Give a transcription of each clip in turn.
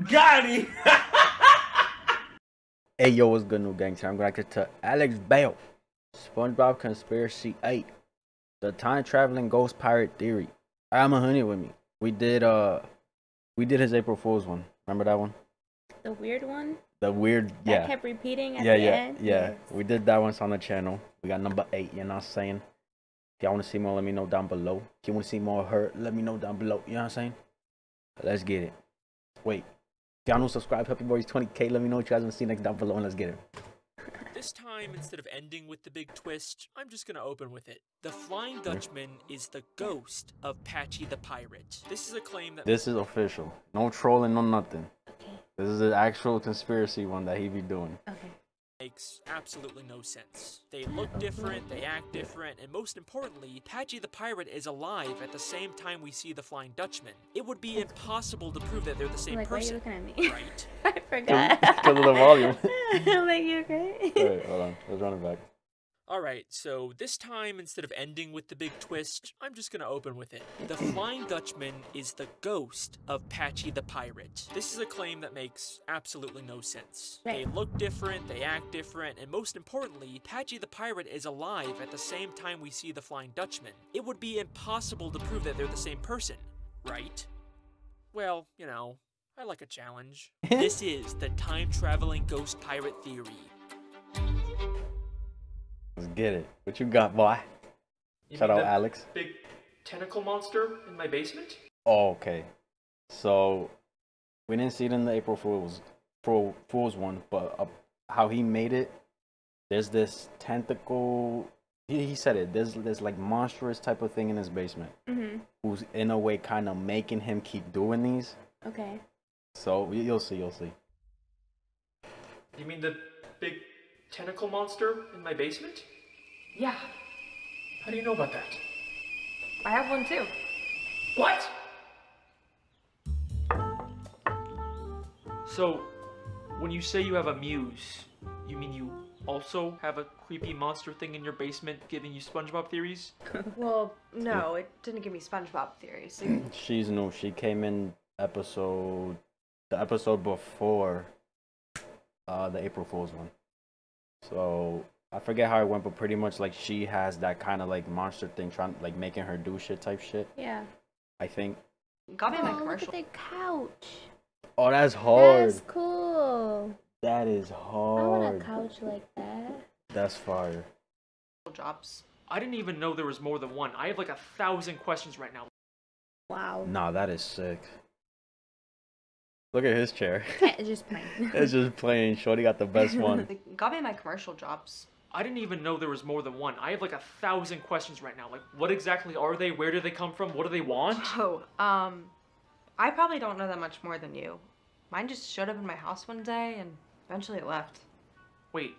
Got him! Hey yo, what's good, new gang? I'm going to Alex Bale, SpongeBob Conspiracy 8, the time traveling ghost pirate theory. I'm a honey with me. We did his April Fool's one. Remember that one? The weird one? The weird, That yeah. kept repeating at Yeah, the yeah, end? yeah. Yes. We did that once on the channel. We got number 8, you know what I'm saying? If y'all want to see more, let me know down below. If you want to see more of her, let me know down below. You know what I'm saying? Let's get it. Wait. If y'all don't subscribe, help your boys 20K. Let me know what you guys want to see next down below, and let's get it. This time, instead of ending with the big twist, I'm just gonna open with it. The Flying Dutchman is the ghost of Patchy the Pirate. This is a claim that— This is official. No trolling, no nothing. Okay. This is the actual conspiracy one that he be doing. Okay. makes absolutely no sense. They look different, they act different, and most importantly, Patchy the Pirate is alive at the same time we see the Flying Dutchman. It would be impossible to prove that they're the same Like, person. why are you looking at me? Right? I forgot. Because of the volume. I'm like, you okay? Wait, hold on. Let's run it back. Alright, so this time, instead of ending with the big twist, I'm just gonna open with it. The Flying Dutchman is the ghost of Patchy the Pirate. This is a claim that makes absolutely no sense. They look different, they act different, and most importantly, Patchy the Pirate is alive at the same time we see the Flying Dutchman. It would be impossible to prove that they're the same person, right? Well, you know, I like a challenge. This is the time-traveling ghost pirate theory. Let's get it. What you got, boy? Shout out, Alex. Big tentacle monster in my basement? Oh, okay. So, we didn't see it in the April Fool's one, but how he made it, there's this tentacle, he said it, there's like monstrous type of thing in his basement. Who's in a way kind of making him keep doing these. Okay. So, you'll see. You mean the big tentacle monster in my basement? Yeah, How do you know about that? I have one too. What? So, when you say you have a muse, you mean you also have a creepy monster thing in your basement giving you SpongeBob theories? Well, no, it didn't give me SpongeBob theories. She's new. She came in the episode before the April Fool's one. So I forget how it went, but pretty much like she has that kind of like monster thing trying like making her do shit type shit. Yeah. I think. Got me in my Oh, look commercial. at the couch. Oh, that's hard. That's cool. That is I want a hard. couch like that. That's fire. Jobs. I didn't even know there was more than one. I have like 1,000 questions right now. Wow. Nah, that is sick. Look at his chair. It's just plain. It's just plain. Shorty got the best one. They got me in my commercial jobs. I didn't even know there was more than one. I have like 1,000 questions right now. Like, what exactly are they? Where do they come from? What do they want? Oh, I probably don't know that much more than you. Mine just showed up in my house one day and eventually it left. Wait,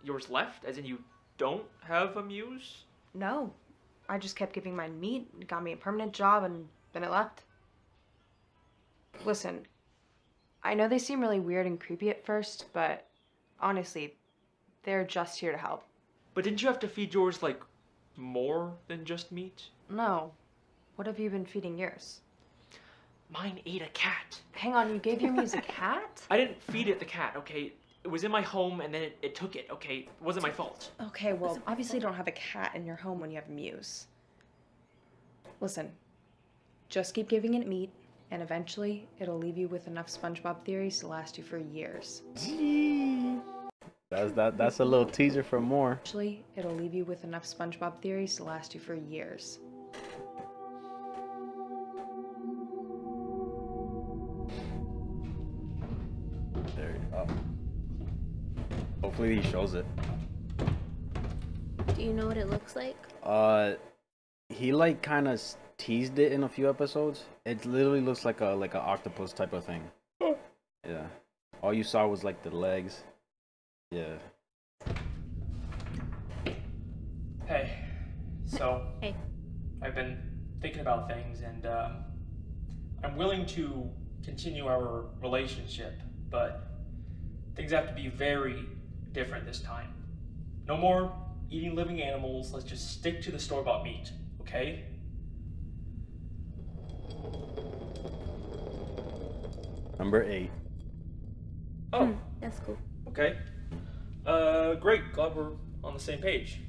yours left? As in you don't have a muse? No, I just kept giving mine meat, got me a permanent job, and then it left. Listen, I know they seem really weird and creepy at first, but honestly, they're just here to help. But didn't you have to feed yours, like, more than just meat? No. What have you been feeding yours? Mine ate a cat. Hang on, you gave your muse a cat? I didn't feed it the cat, okay? It was in my home and then it took it, okay? It wasn't my fault. Okay, well, obviously you don't have a cat in your home when you have a muse. Listen, just keep giving it meat, and eventually it'll leave you with enough SpongeBob theories to last you for years. That's a little teaser for more. Eventually, it'll leave you with enough SpongeBob theories to last you for years. There you go. Hopefully he shows it. Do you know what it looks like? He like kind of teased it in a few episodes. It literally looks like a octopus type of thing. Yeah. All you saw was like the legs. Yeah. Hey, so Hey. I've been thinking about things and I'm willing to continue our relationship, but things have to be very different this time. No more eating living animals, let's just stick to the store-bought meat, okay? Number 8. Oh, That's cool. okay. Great. Glad we're on the same page.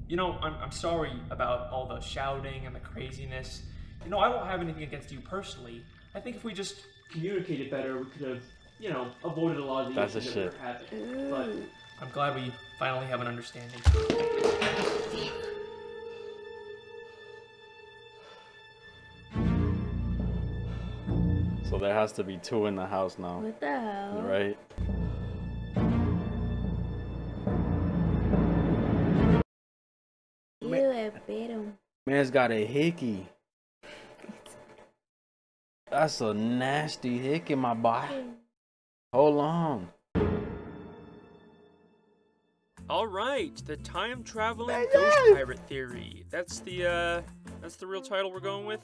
You know, I'm sorry about all the shouting and the craziness. You know, I don't have anything against you personally. I think if we just communicated better, we could have, you know, avoided a lot of the That's issues the that shit. we're having. But I'm glad we finally have an understanding. So there has to be 2 in the house now, What the hell? right? Ew, I bit him. Man's got a hickey. That's a nasty hickey, my boy. Hold on. All right, the time traveling ghost pirate theory. That's the real title we're going with.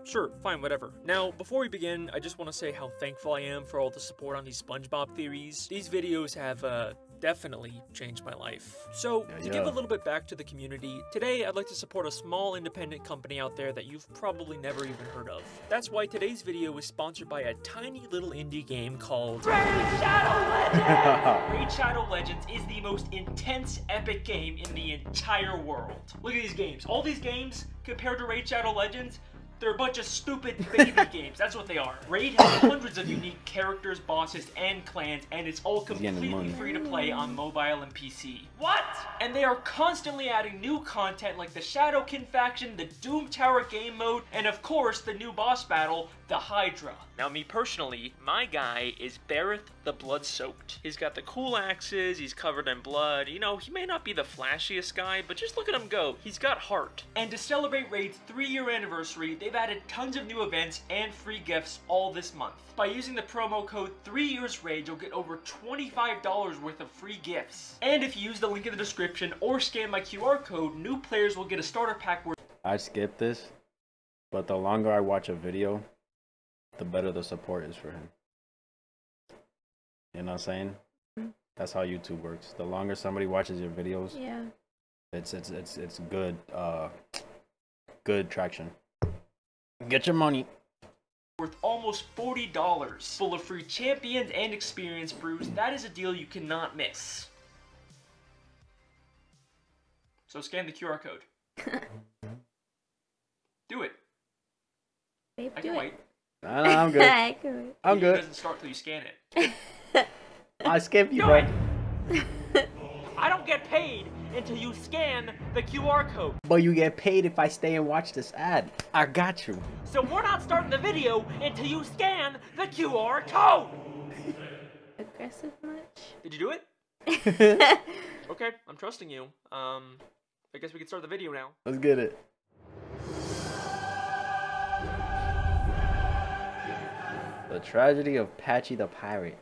Sure, fine, whatever. Now, before we begin, I just want to say how thankful I am for all the support on these Spongebob theories. These videos have, definitely changed my life. So, to give a little bit back to the community, today I'd like to support a small independent company out there that you've probably never even heard of. That's why today's video is sponsored by a tiny little indie game called Raid Shadow Legends! Raid Shadow Legends is the most intense, epic game in the entire world. Look at these games. All these games, compared to Raid Shadow Legends, they're a bunch of stupid baby games. That's what they are. Raid has hundreds of unique characters, bosses, and clans, and it's all completely free to play on mobile and PC. What? And they are constantly adding new content like the Shadowkin faction, the Doom Tower game mode, and of course the new boss battle, the Hydra. Now me personally, my guy is Bareth the Blood-Soaked. He's got the cool axes, he's covered in blood. You know, he may not be the flashiest guy, but just look at him go. He's got heart. And to celebrate Raid's 3-year anniversary, they've added tons of new events and free gifts all this month. By using the promo code 3YearsRaid, you'll get over $25 worth of free gifts. And if you use the link in the description or scan my QR code, new players will get a starter pack worth... I skipped this, but the longer I watch a video, the better the support is for him. You know what I'm saying? That's how YouTube works. The longer somebody watches your videos, Yeah. it's good good traction. Get your money. Worth almost $40, full of free champions and experience brews. That is a deal you cannot miss. So scan the QR code. Do it. Babe, I do can it. wait. Nah, I'm good. I can wait. I'm It good. doesn't start till you scan it. I skipped you, Do bro. it! I don't get paid until you scan the QR code. But you get paid if I stay and watch this ad. I got you. So we're not starting the video until you scan the QR code. Aggressive much? Did you do it? Okay, I'm trusting you. I guess we can start the video now. Let's get it. The tragedy of Patchy the Pirate.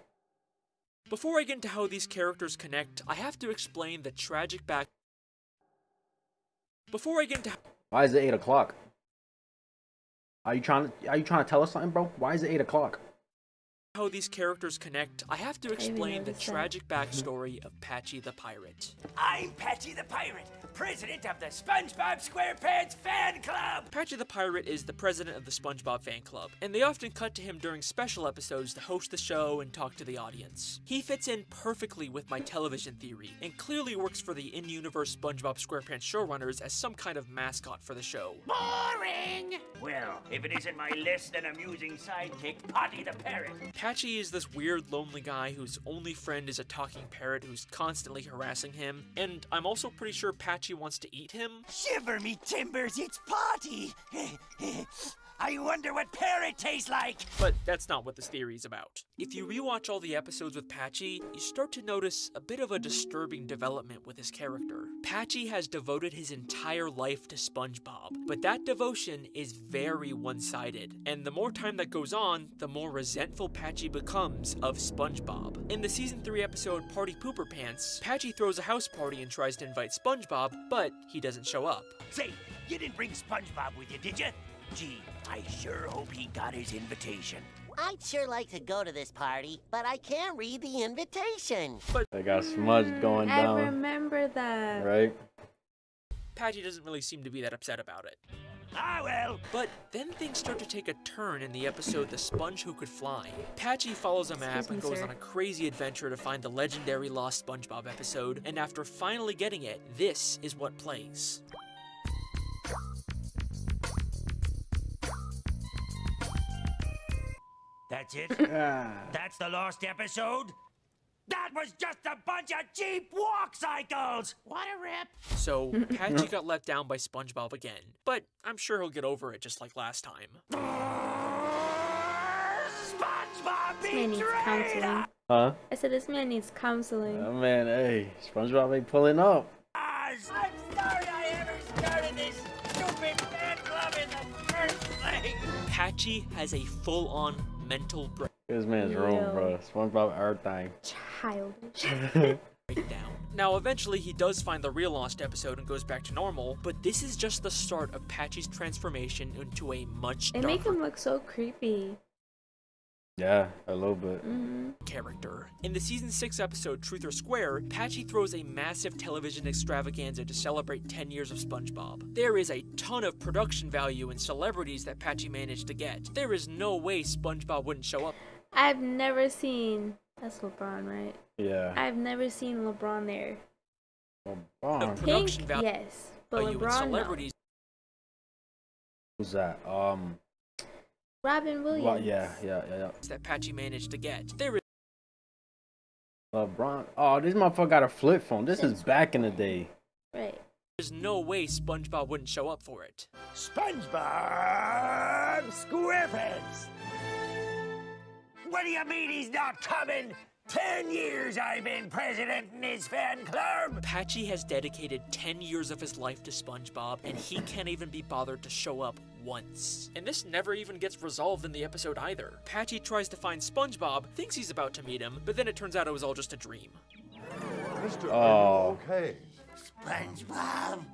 Before I get into how these characters connect, I have to explain the tragic back... Before I get into... Why is it 8 o'clock? Are you trying to tell us something, bro? Why is it 8 o'clock? How these characters connect, I have to explain the noticed that. tragic backstory of Patchy the Pirate. I'm Patchy the Pirate, president of the SpongeBob SquarePants Fan Club! Patchy the Pirate is the president of the SpongeBob fan club, and they often cut to him during special episodes to host the show and talk to the audience. He fits in perfectly with my television theory, and clearly works for the in-universe SpongeBob SquarePants showrunners as some kind of mascot for the show. Boring! Well, if it isn't my less than amusing sidekick, Potty the Parrot. Patchy is this weird, lonely guy whose only friend is a talking parrot who's constantly harassing him, and I'm also pretty sure Patchy wants to eat him. Shiver me timbers, it's Potty! I wonder what parrot tastes like! But that's not what this theory is about. If you rewatch all the episodes with Patchy, you start to notice a bit of a disturbing development with his character. Patchy has devoted his entire life to SpongeBob, but that devotion is very one-sided, and the more time that goes on, the more resentful Patchy becomes of SpongeBob. In the Season 3 episode Party Pooper Pants, Patchy throws a house party and tries to invite SpongeBob, but he doesn't show up. Say, you didn't bring SpongeBob with you, did you? Gee, I sure hope he got his invitation. I'd sure like to go to this party, but I can't read the invitation. They got smudge going I down. remember that. Right? Patchy doesn't really seem to be that upset about it. Ah, well. But then things start to take a turn in the episode The Sponge Who Could Fly. Patchy follows a map and goes on a crazy adventure to find the legendary Lost SpongeBob episode, and after finally getting it, this is what plays. That's it? That's the lost episode? That was just a bunch of cheap walk cycles! What a rip! So, Patchy got let down by SpongeBob again, but I'm sure he'll get over it just like last time. SpongeBob This man needs betrayed! counseling. Huh? I said this man needs counseling. Oh man, hey, SpongeBob ain't pulling up. I'm sorry I ever started this stupid fan club in the first place! Patchy has a full-on mental This man's wrong, bro. SpongeBob everything. Childish. breakdown. Now, eventually he does find the real Lost episode and goes back to normal, but this is just the start of Patchy's transformation into a much They darker make him look so creepy. Yeah, a little bit. character. In the season 6 episode Truth or Square, Patchy throws a massive television extravaganza to celebrate 10 years of SpongeBob. There is a ton of production value and celebrities that Patchy managed to get. There is no way SpongeBob wouldn't show up. I've never seen. That's LeBron, right? Yeah. I've never seen LeBron there. The LeBron. production Pink, value yes, but and LeBron, no. celebrities Who's that? Robin Williams. Well, yeah. that Patchy managed to get. There LeBron. Oh, this motherfucker got a flip phone. This is back in the day. Right. is no way SpongeBob wouldn't show up for it. SpongeBob SquarePants! What do you mean he's not coming? 10 years I've been president in his fan club! Patchy has dedicated 10 years of his life to SpongeBob, and he can't even be bothered to show up once. And this never even gets resolved in the episode either. Patchy tries to find SpongeBob, thinks he's about to meet him, but then it turns out it was all just a dream. Mister, Oh. are you okay? SpongeBob?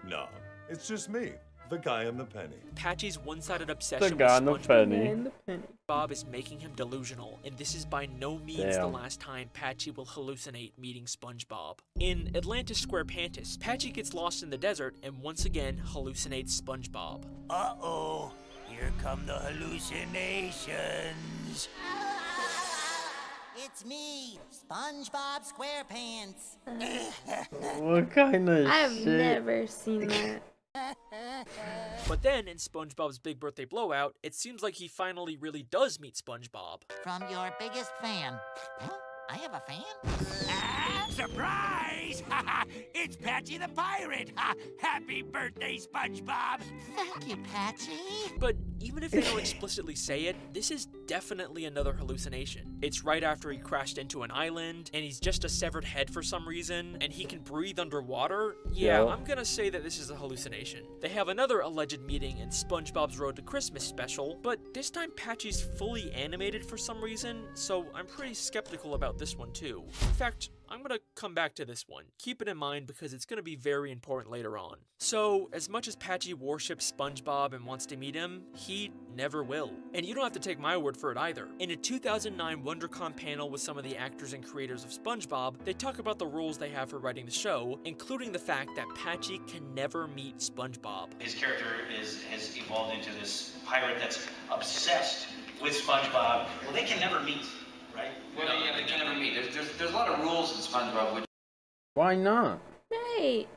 No, it's just me, the guy in the penny. Patchy's one-sided obsession The guy with in the SpongeBob penny. is making him delusional, and this is by no means the Damn. last time Patchy will hallucinate meeting SpongeBob. In Atlantis SquarePantis, Patchy gets lost in the desert and once again hallucinates SpongeBob. Uh-oh, here come the hallucinations. It's me, SpongeBob SquarePants. What kind of I've shit? never seen that. But then, in SpongeBob's Big Birthday Blowout, it seems like he finally really does meet SpongeBob. From your biggest fan. Huh? I have a fan? Ah, surprise! It's Patchy the Pirate! Happy birthday, SpongeBob! Thank you, Patchy. But even if they don't explicitly say it, this is definitely another hallucination. It's right after he crashed into an island, and he's just a severed head for some reason, and he can breathe underwater. Yeah, Yeah. I'm gonna say that this is a hallucination. They have another alleged meeting in SpongeBob's Road to Christmas special, but this time Patchy's fully animated for some reason, so I'm pretty skeptical about this one too. In fact, I'm gonna come back to this one. Keep it in mind because it's gonna be very important later on. So, as much as Patchy worships SpongeBob and wants to meet him, he never will. And you don't have to take my word for it either. In a 2009 WonderCon panel with some of the actors and creators of SpongeBob, they talk about the rules they have for writing the show, including the fact that Patchy can never meet SpongeBob. His character has evolved into this pirate that's obsessed with SpongeBob. Well, they can never meet, right? Well, yeah, they can never meet. There's a lot of rules in SpongeBob which Why not? Right.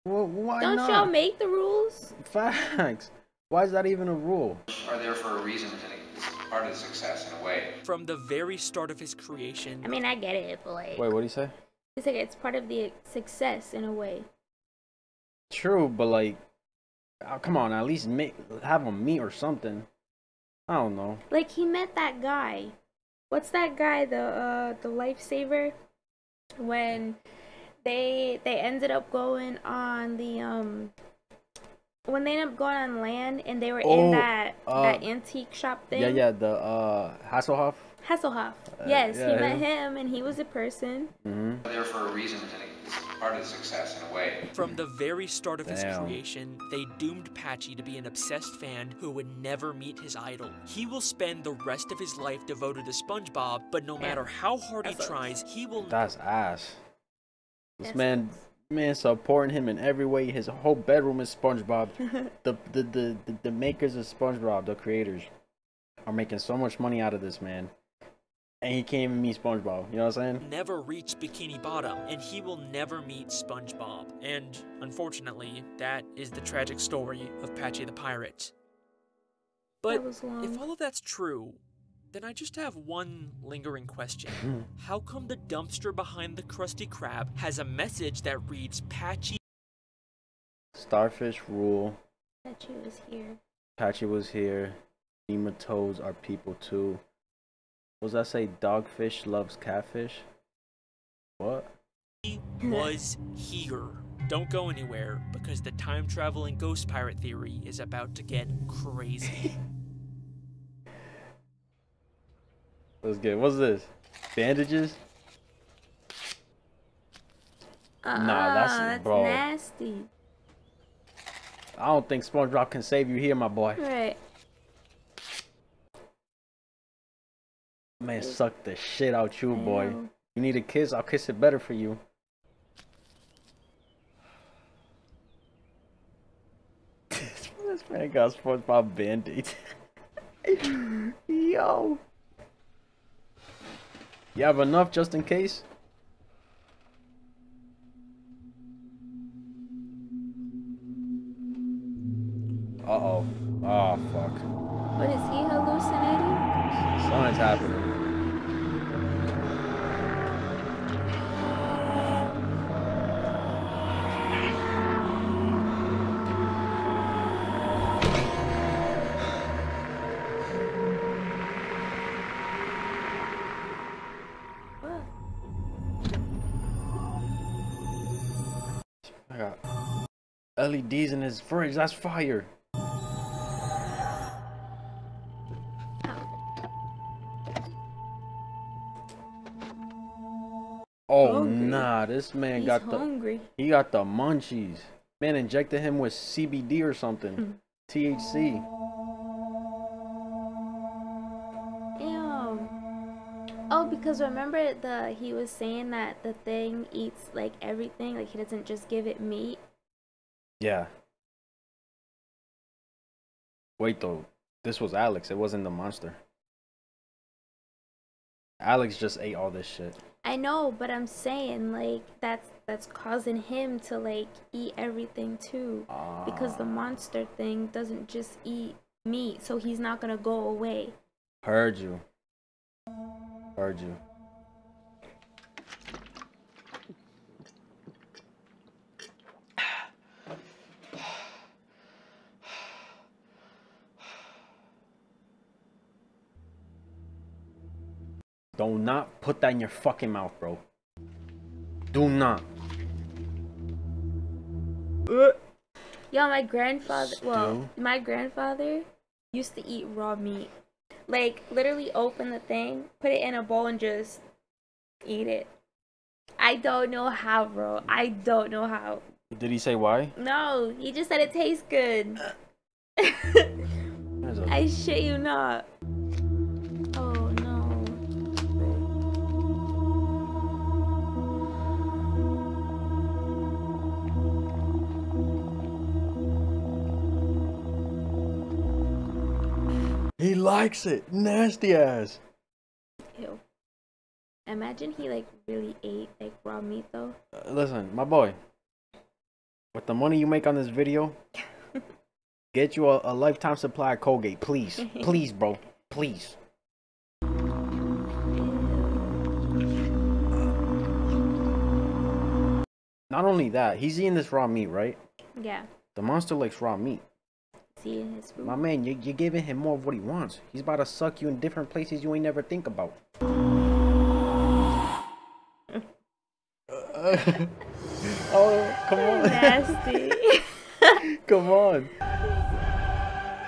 Well, why Don't not? y'all make the rules? Facts. Why is that even a rule? are there for a reason, and it's part of the success in a way. From the very start of his creation, I mean, I get it, but like, Wait, what do you say? it's like it's part of the success in a way. True, but like, come on, at least have them meet or something. I don't know. Like he met that guy. What's that guy? The lifesaver. When they ended up going on the when they ended up going on land and they were in that antique shop thing. Yeah, the Hasselhoff. Hasselhoff. Yes, yeah, he met him. him and he was a person. Mm-hmm. They're there for a reason, and it's part of the success in a way. from the very start of his Damn. creation, they doomed Patchy to be an obsessed fan who would never meet his idol. He will spend the rest of his life devoted to SpongeBob, but no matter how hard he That sucks. tries, he will That's ass. This That man Man, supporting him in every way. His whole bedroom is SpongeBob. The makers of SpongeBob, the creators, are making so much money out of this, man. And he can't even meet SpongeBob. You know what I'm saying? Never reach Bikini Bottom, and he will never meet SpongeBob. And unfortunately, that is the tragic story of Patchy the Pirate. But if all of that's true, then I just have one lingering question. How come the dumpster behind the Krusty Krab has a message that reads Patchy? Starfish rule. Patchy was here. Patchy was here. Nematodes are people too. What does that say? Dogfish loves catfish? What? He was here. Don't go anywhere, because the time-traveling ghost pirate theory is about to get crazy. Let's get. What's this? Bandages? Nah, that's bro. Nasty. I don't think SpongeBob can save you here, my boy. Right. Man, suck the shit out you, boy. You need a kiss? I'll kiss it better for you. This man got SpongeBob Band-Aids. Yo. You have enough just in case? Uh-oh. Oh, fuck. What is he hallucinating? Something's happening. I got LEDs in his fridge. That's fire. Oh nah, this man He's got hungry. He got the munchies. Man injected him with CBD or something. THC. Ew. Oh, because remember he was saying that the thing eats like everything, like he doesn't just give it meat. Yeah. Wait though, this was Alex. It wasn't the monster. Alex just ate all this shit. I know, but I'm saying like that's causing him to like eat everything too, because the monster thing doesn't just eat meat, so he's not gonna go away. Heard you. Heard you. Do not put that in your fucking mouth, bro. Do not. Yo, my grandfather used to eat raw meat. Like, literally open the thing, put it in a bowl, and just eat it. I don't know how, bro. I don't know how. Did he say why? No, he just said it tastes good. I shit you not. Oh, no. He likes it. Nasty ass. Ew. Imagine he like really ate like raw meat though. Listen, my boy. With the money you make on this video, get you a lifetime supply of Colgate, please. Please, bro. Please. Not only that, he's eating this raw meat, right? Yeah. The monster likes raw meat. Eating his food. My man, you're giving him more of what he wants. He's about to suck you in different places you ain't never think about. Oh, come on. Nasty. Come on.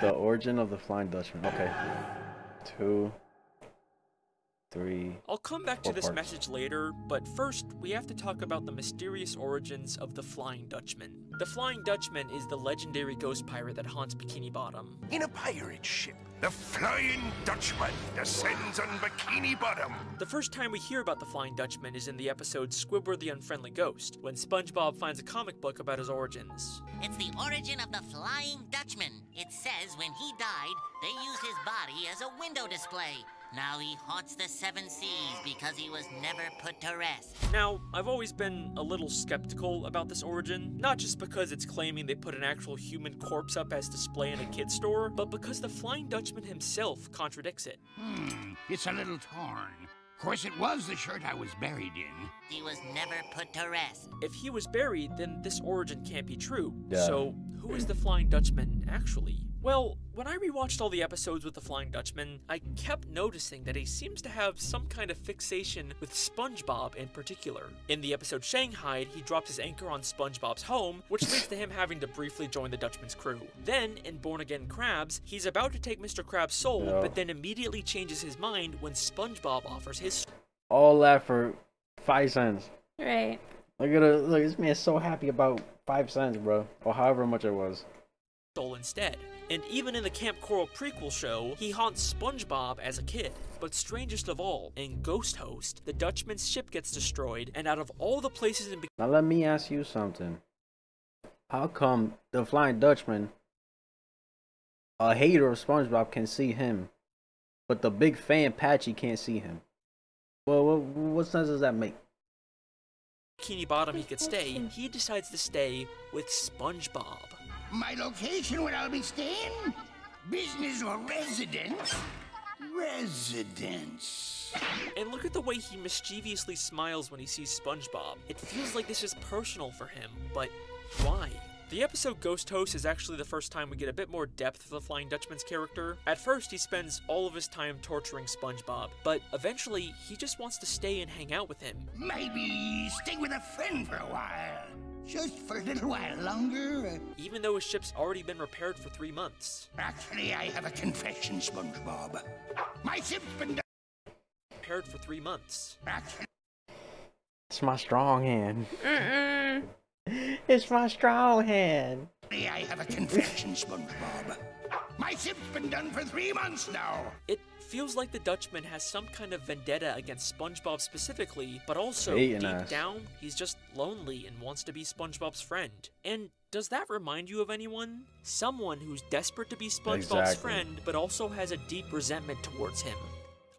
The origin of the Flying Dutchman. Okay. 2, 3. I'll come back to 4 this parts. message later, but first, we have to talk about the mysterious origins of the Flying Dutchman. The Flying Dutchman is the legendary ghost pirate that haunts Bikini Bottom. In a pirate ship, the Flying Dutchman descends on Bikini Bottom. The first time we hear about the Flying Dutchman is in the episode Squidward the Unfriendly Ghost, when Spongebob finds a comic book about his origins. It's the origin of the Flying Dutchman. It says when he died, they used his body as a window display. Now he haunts the 7 seas because he was never put to rest. Now, I've always been a little skeptical about this origin, not just because it's claiming they put an actual human corpse up as display in a kid's store, but because the Flying Dutchman himself contradicts it. It's a little torn. Of course, it was the shirt I was buried in. He was never put to rest. If he was buried, then this origin can't be true. Yeah. So, who is the Flying Dutchman actually? Well, when I rewatched all the episodes with the Flying Dutchman, I kept noticing that he seems to have some kind of fixation with SpongeBob in particular. In the episode Shanghai, he drops his anchor on SpongeBob's home, which leads to him having to briefly join the Dutchman's crew. Then, in Born Again Krabs, he's about to take Mr. Krabs' soul, Yeah. but then immediately changes his mind when SpongeBob offers his All that for 5 cents. Right. Look, this man's so happy about 5 cents, bro. Or however much it was. soul instead. And even in the Camp Coral prequel show, he haunts SpongeBob as a kid. But strangest of all, in Ghost Host, the Dutchman's ship gets destroyed, and out of all the places in Now let me ask you something. How come the Flying Dutchman, a hater of SpongeBob, can see him, but the big fan Patchy can't see him? Well, what sense does that make? Bikini Bottom he could stay, he decides to stay with SpongeBob. My location where I'll be staying? Business or residence? Residence. And look at the way he mischievously smiles when he sees SpongeBob. It feels like this is personal for him, but why? The episode Ghost Host is actually the first time we get a bit more depth of the Flying Dutchman's character. At first, he spends all of his time torturing SpongeBob, but eventually, he just wants to stay and hang out with him. Maybe stay with a friend for a while. Just for a little while longer. Even though his ship's already been repaired for 3 months. Actually, I have a confession, SpongeBob. My ship's been Repaired for 3 months. It's my strong hand. It's my strong hand. I have a confession, SpongeBob. My ship's been done for 3 months now. It feels like the Dutchman has some kind of vendetta against SpongeBob specifically, but also, Hating deep us. down, he's just lonely and wants to be SpongeBob's friend. And does that remind you of anyone? Someone who's desperate to be SpongeBob's Exactly. friend, but also has a deep resentment towards him.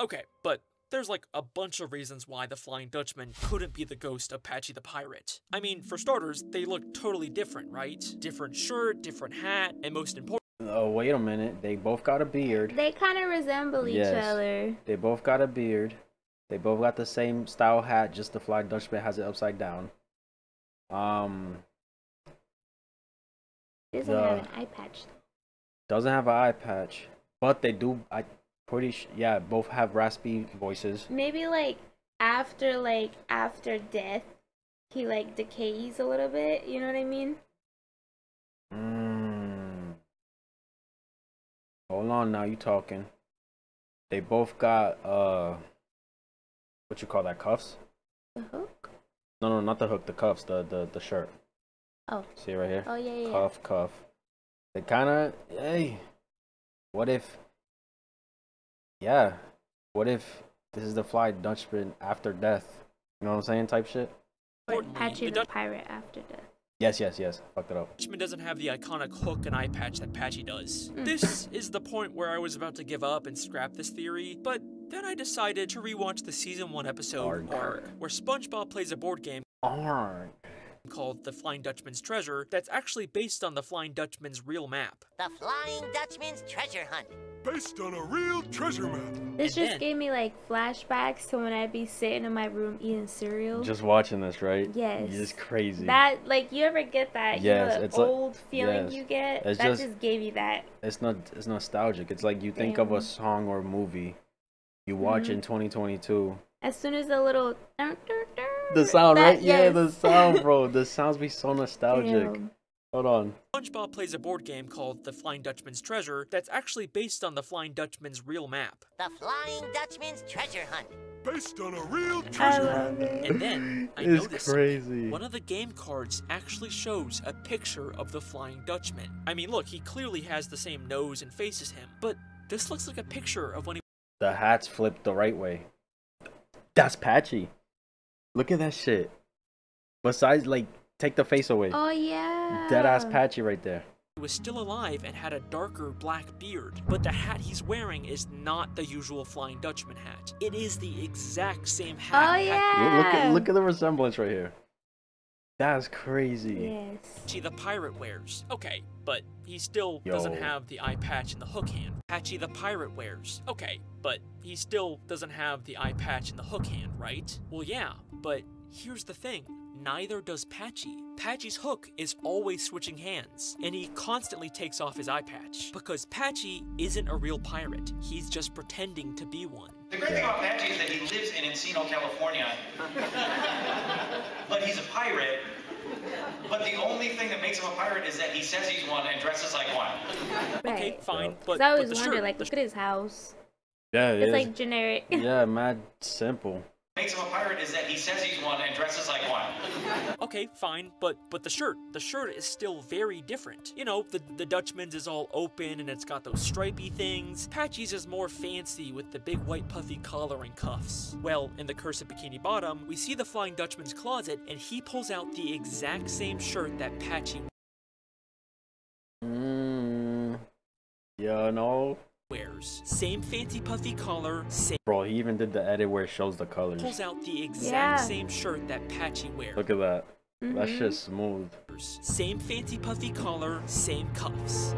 Okay, but there's like a bunch of reasons why the Flying Dutchman couldn't be the ghost of Patchy the Pirate. I mean, for starters, they look totally different, right? Different shirt, different hat, and most important, Oh, wait a minute. They both got a beard. They kind of resemble each Yes. other. They both got a beard. They both got the same style hat, just the Flying Dutchman has it upside down. Doesn't have an eye patch. Doesn't have an eye patch, but they do. Yeah, both have raspy voices. Maybe like after death, he like decays a little bit. You know what I mean? Hold on, now you talking. They both got what you call that, cuffs? The hook. No, not the hook. The cuffs. The shirt. Oh. See right here? Oh yeah. Cuff. They kind of. Hey, what if? Yeah, what if this is the Flying Dutchman after death? You know what I'm saying? Type shit. Patchy the pirate after death. Yes. Fucked it up. Dutchman doesn't have the iconic hook and eye patch that Patchy does. This is the point where I was about to give up and scrap this theory, but then I decided to rewatch the season 1 episode Arg, where SpongeBob plays a board game called The Flying Dutchman's Treasure that's actually based on the Flying Dutchman's real map. The Flying Dutchman's treasure hunt. Based on a real treasure map. This just gave me like flashbacks to when I'd be sitting in my room eating cereal. Just watching this, right? Yes. It's crazy. That, like, you ever get that? Yes, You know, it's the like- old feeling yes. you get? It's That just- just gave you that. It's nostalgic. It's like you think of a song or a movie you watch in 2022. As soon as the little... The sound, that- right? Yeah, yes. the sound, bro. The sounds be so nostalgic. Damn. Hold on. SpongeBob plays a board game called The Flying Dutchman's Treasure that's actually based on the Flying Dutchman's real map. The Flying Dutchman's treasure hunt. based on a real I treasure. love it. And then I It's noticed crazy. one of the game cards actually shows a picture of the Flying Dutchman. I mean, look, he clearly has the same nose and face as him, but this looks like a picture of when he... The hat's flipped the right way. That's Patchy. Look at that shit. Besides, like, take the face away. Oh yeah. Dead ass Patchy right there. was still alive and had a darker black beard. But the hat he's wearing is not the usual Flying Dutchman hat. It is the exact same hat. Oh yeah. Look at the resemblance right here. That's crazy. Yes. Patchy the Pirate wears. Okay, but he still doesn't have the eye patch and the hook hand. Patchy the Pirate wears. Okay, but he still doesn't have the eye patch and the hook hand, right? Well, yeah, but here's the thing. Neither does Patchy. Patchy's hook is always switching hands, and he constantly takes off his eye patch. Because Patchy isn't a real pirate. He's just pretending to be one. The great thing about Patchy is that he lives in Encino, California. But he's a pirate. But the only thing that makes him a pirate is that he says he's one and dresses like one. Right. Okay, fine, Cause but I always the wonder, shirt, like, look at his house. Yeah, it It's is. like generic. Yeah, mad simple. Makes him a pirate is that he says he's one and dresses like one. Okay, fine, but the shirt is still very different. You know, the Dutchman's is all open and it's got those stripy things. Patchy's is more fancy with the big white puffy collar and cuffs. Well, in the Curse of Bikini Bottom, we see the Flying Dutchman's closet and he pulls out the exact same shirt that Patchy Yeah, no. wears. Same fancy puffy collar, same... Bro, he even did the edit where it shows the colors. Pulls out the exact Yeah. same shirt that Patchy wears. Look at that. That Mhm. shit's smooth. Same fancy puffy collar, same cuffs.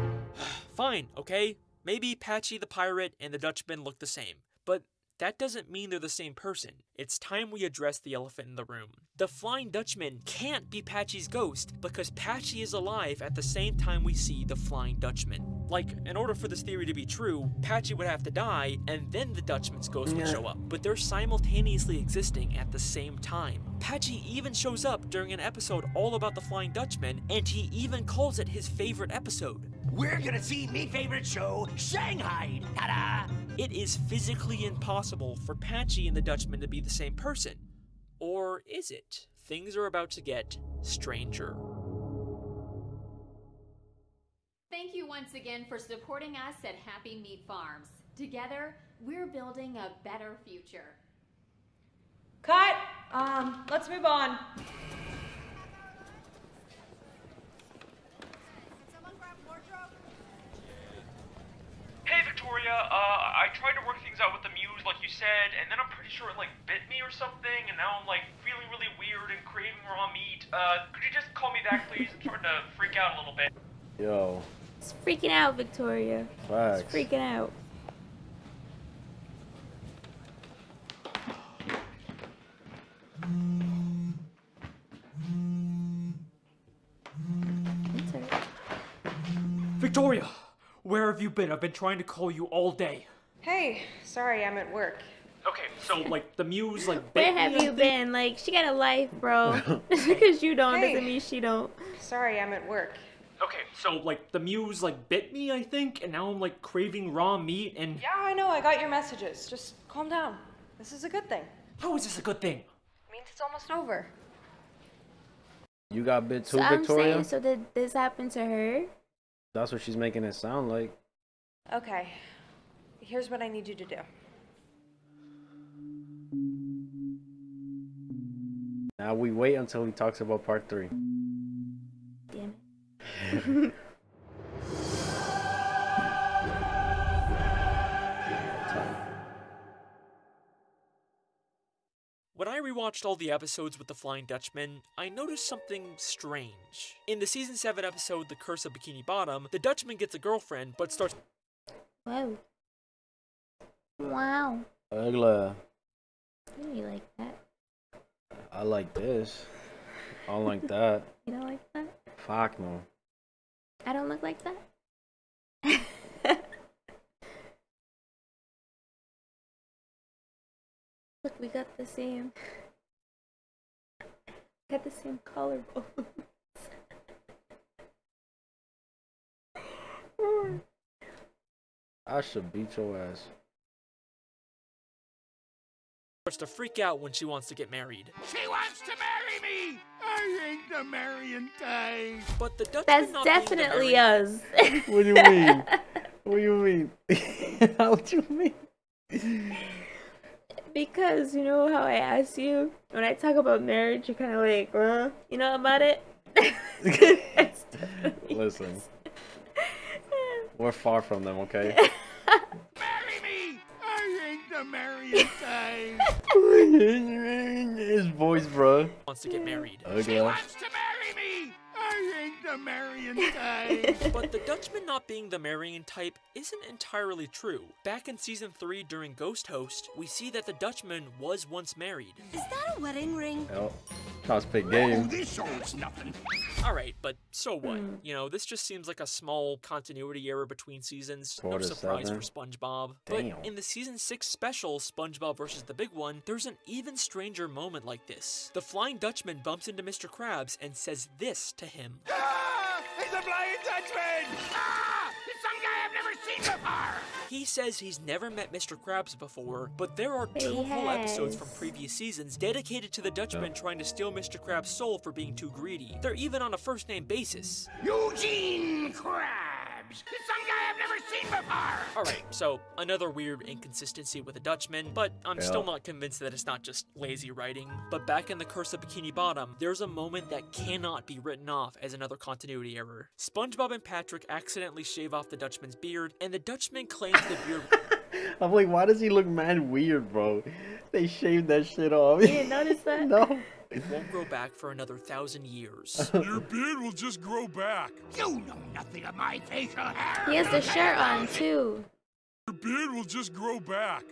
Fine, okay? Maybe Patchy the Pirate and the Dutchman look the same, but that doesn't mean they're the same person. It's time we address the elephant in the room. The Flying Dutchman can't be Patchy's ghost because Patchy is alive at the same time we see the Flying Dutchman. Like, in order for this theory to be true, Patchy would have to die and then the Dutchman's ghost would show up. But they're simultaneously existing at the same time. Patchy even shows up during an episode all about the Flying Dutchman, and he even calls it his favorite episode. We're gonna see me favorite show, Shanghai. Ta-da! It is physically impossible for Patchy and the Dutchman to be the same person. Or is it? Things are about to get stranger. Thank you once again for supporting us at Happy Meat Farms. Together, we're building a better future. Cut! Let's move on. Hey Victoria, I tried to work things out with the muse like you said, and then I'm pretty sure it like bit me or something, and now I'm like feeling really weird and craving raw meat. Could you just call me back please? I'm starting to freak out a little bit. Yo, It's freaking out, Victoria. facts. It's freaking out. It's alright. Victoria! Where have you been? I've been trying to call you all day. Hey, sorry, I'm at work. Okay, so like the muse like Where bit have me, I you think? been? Like, she got a life, bro. Just because you don't Hey. doesn't mean she don't. Sorry, I'm at work. Okay, so like the muse like bit me, I think, and now I'm like craving raw meat and Yeah, I know, I got your messages. Just calm down. This is a good thing. how is this a good thing? It means it's almost over. You got bit too, So I'm Victoria? saying, so did this happen to her? That's what she's making it sound like. Okay, here's what I need you to do. Now we wait until he talks about part 3. Damn it. When I rewatched all the episodes with the Flying Dutchman, I noticed something strange. In the season 7 episode The Curse of Bikini Bottom, the Dutchman gets a girlfriend but starts Whoa. Wow. Ugly. You like that? I like this. I don't like that. You don't like that? Fuck no. I don't look like that? Look, we got the same. Got the same collarbones. I should beat your ass. starts to freak out when she wants to get married. She wants to marry me! I ain't the marrying type. But the Dutchman That's not being the definitely marrying- us. What do you mean? What do you mean? How do you mean? Because you know how I asked you when I talk about marriage, you're kind of like, you know about it? Listen, we're far from them, okay? Marry me! I ain't the marrying type. His voice, bro. Wants to get married. She wants to marry me! I ain't the marrying type. But the Dutchman not being the marrying type isn't entirely true. Back in season 3 during Ghost Host, we see that the Dutchman was once married. Is that a wedding ring? Yep. Prospect game. This shows nothing. Alright, but so what? You know, this just seems like a small continuity error between seasons. No 4 to surprise 7. for SpongeBob. Damn. But in the season 6 special, SpongeBob vs. the Big One, there's an even stranger moment like this. The Flying Dutchman bumps into Mr. Krabs and says this to him. Ah! It's a Flying Dutchman! Ah! It's some guy I've never seen before! He says he's never met Mr. Krabs before, but there are 2 whole episodes from previous seasons dedicated to the Dutchman trying to steal Mr. Krabs' soul for being too greedy. They're even on a first-name basis. Eugene Krabs! It's some guy I've never seen before! Alright, so another weird inconsistency with the Dutchman, but I'm still not convinced that it's not just lazy writing. But back in The Curse of Bikini Bottom, there's a moment that cannot be written off as another continuity error. SpongeBob and Patrick accidentally shave off the Dutchman's beard, and the Dutchman claims the beard... I'm like, why does he look mad weird, bro? They shaved that shit off. You didn't notice that? No. It won't grow back for another 1,000 years. Your beard will just grow back. You know nothing of my facial hair! He has the shirt on too. Your beard will just grow back.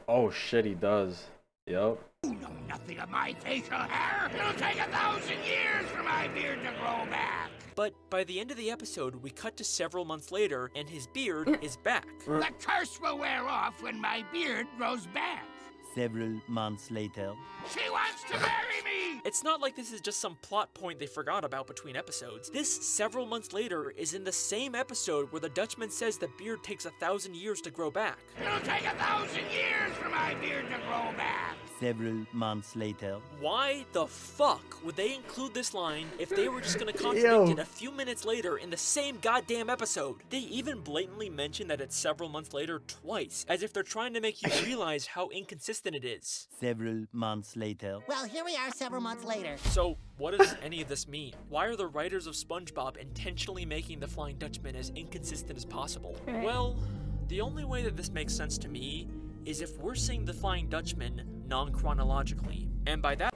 Oh shit, he does. Yup. You know nothing of my facial hair! It'll take 1,000 years for my beard to grow back! But by the end of the episode, we cut to several months later, and his beard is back. The curse will wear off when my beard grows back. Several months later. She wants to marry me! It's not like this is just some plot point they forgot about between episodes. This several months later is in the same episode where the Dutchman says the beard takes 1,000 years to grow back. It'll take 1,000 years for my beard to grow back. Several months later. Why the fuck would they include this line if they were just gonna contradict it a few minutes later in the same goddamn episode? They even blatantly mention that it's several months later twice, as if they're trying to make you realize how inconsistent it is. Several months later. Well, here we are several months later. So, what does any of this mean? Why are the writers of SpongeBob intentionally making the Flying Dutchman as inconsistent as possible? Right. Well, the only way that this makes sense to me is if we're seeing the Flying Dutchman non-chronologically. And by that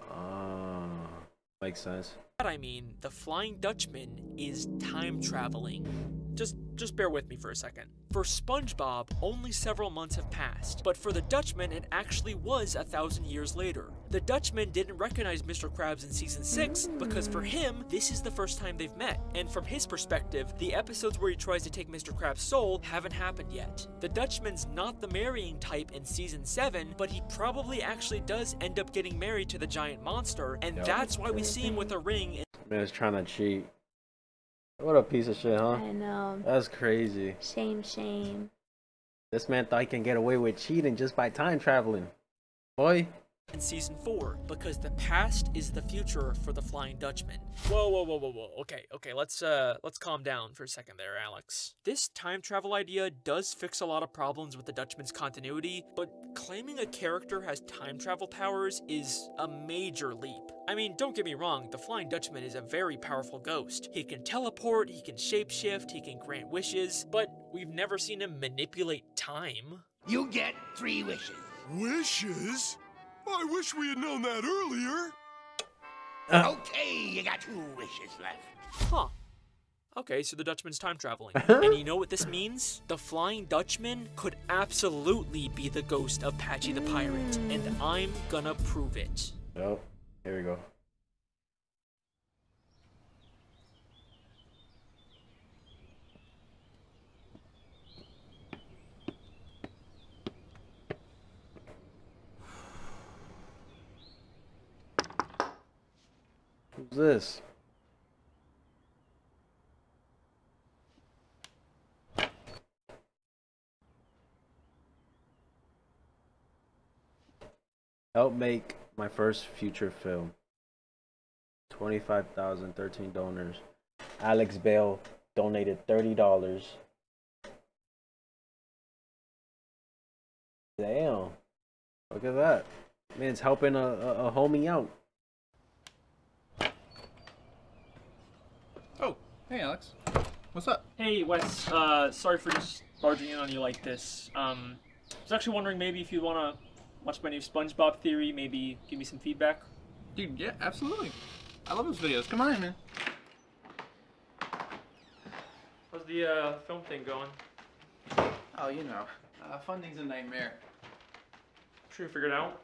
Makes sense. I mean, the Flying Dutchman is time traveling. Just bear with me for a second. For SpongeBob, only several months have passed, but for the Dutchman, it actually was 1,000 years later. The Dutchman didn't recognize Mr. Krabs in season 6 because for him, this is the first time they've met. And from his perspective, the episodes where he tries to take Mr. Krabs' soul haven't happened yet. The Dutchman's not the marrying type in season 7, but he probably actually does end up getting married to the giant monster, and that's why we see him with a ring. Man's trying to cheat. What a piece of shit, huh? I know. That's crazy. Shame, shame. This man thought he can get away with cheating just by time traveling. Boy. In season 4, because the past is the future for the Flying Dutchman. Whoa. Okay, let's calm down for a second there, Alex. This time travel idea does fix a lot of problems with the Dutchman's continuity, but claiming a character has time travel powers is a major leap. I mean, don't get me wrong, the Flying Dutchman is a very powerful ghost. He can teleport, he can shapeshift, he can grant wishes, but we've never seen him manipulate time. You get 3 wishes. Wishes? I wish we had known that earlier. Okay, you got 2 wishes left. Huh. Okay, so the Dutchman's time traveling. And you know what this means? The Flying Dutchman could absolutely be the ghost of Patchy the Pirate, and I'm gonna prove it. Yep. Here we go. Who's this? Help make my first future film. 25,000, 13 donors. Alex Bale donated $30. Damn. Look at that. Man's helping a homie out. Oh, hey Alex. What's up? Hey Wes, sorry for just barging in on you like this. I was actually wondering maybe if you want to watch my new Spongebob theory, maybe give me some feedback. Dude, yeah, absolutely. I love those videos. Come on in, man. How's the film thing going? Oh, you know, funding's a nightmare. Sure you figured it out.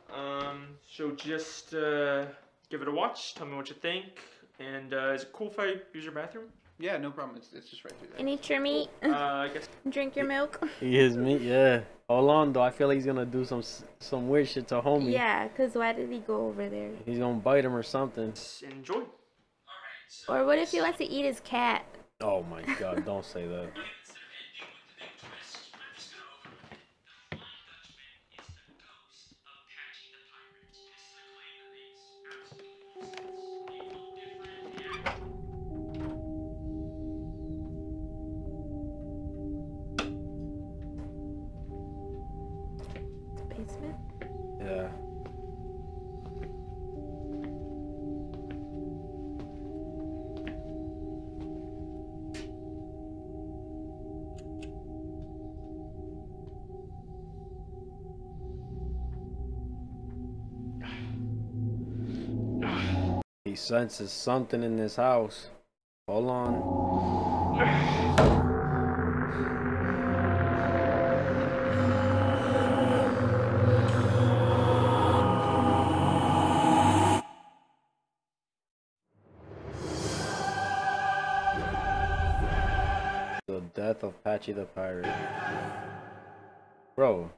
So just give it a watch, tell me what you think, and is it cool if I use your bathroom? Yeah, no problem. It's just right through there. And eat your meat. I guess. Drink your milk. He is meat, yeah. Hold on, though. I feel like he's gonna do some weird shit to homie. Yeah, cause why did he go over there? He's gonna bite him or something. Enjoy. Or what if he wants to eat his cat? Oh my god, don't say that. Basement? Yeah. He senses something in this house. Hold on. The death of Patchy the Pirate. Bro.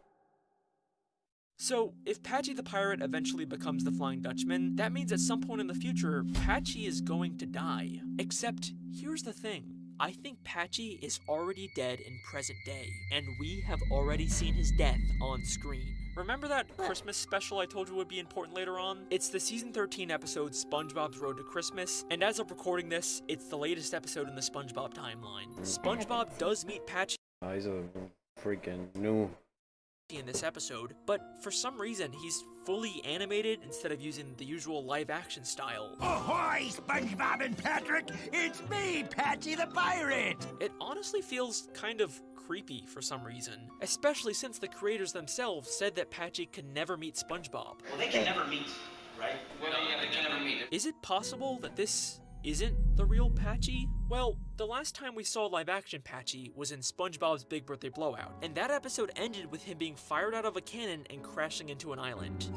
So, if Patchy the Pirate eventually becomes the Flying Dutchman, that means at some point in the future, Patchy is going to die. Except, here's the thing. I think Patchy is already dead in present day, and we have already seen his death on screen. Remember that Christmas special I told you would be important later on? It's the season 13 episode SpongeBob's Road to Christmas, and as of recording this, it's the latest episode in the SpongeBob timeline. SpongeBob does meet Patchy He's a freaking new. in this episode, but for some reason he's fully animated instead of using the usual live action style. Ahoy, SpongeBob and Patrick! It's me, Patchy the Pirate! It honestly feels kind of creepy for some reason, especially since the creators themselves said that Patchy can never meet SpongeBob. Well, they can never meet, right? Well, yeah, they can never meet. Is it possible that this isn't the real Patchy? Well, the last time we saw live-action Patchy was in SpongeBob's Big Birthday Blowout, and that episode ended with him being fired out of a cannon and crashing into an island.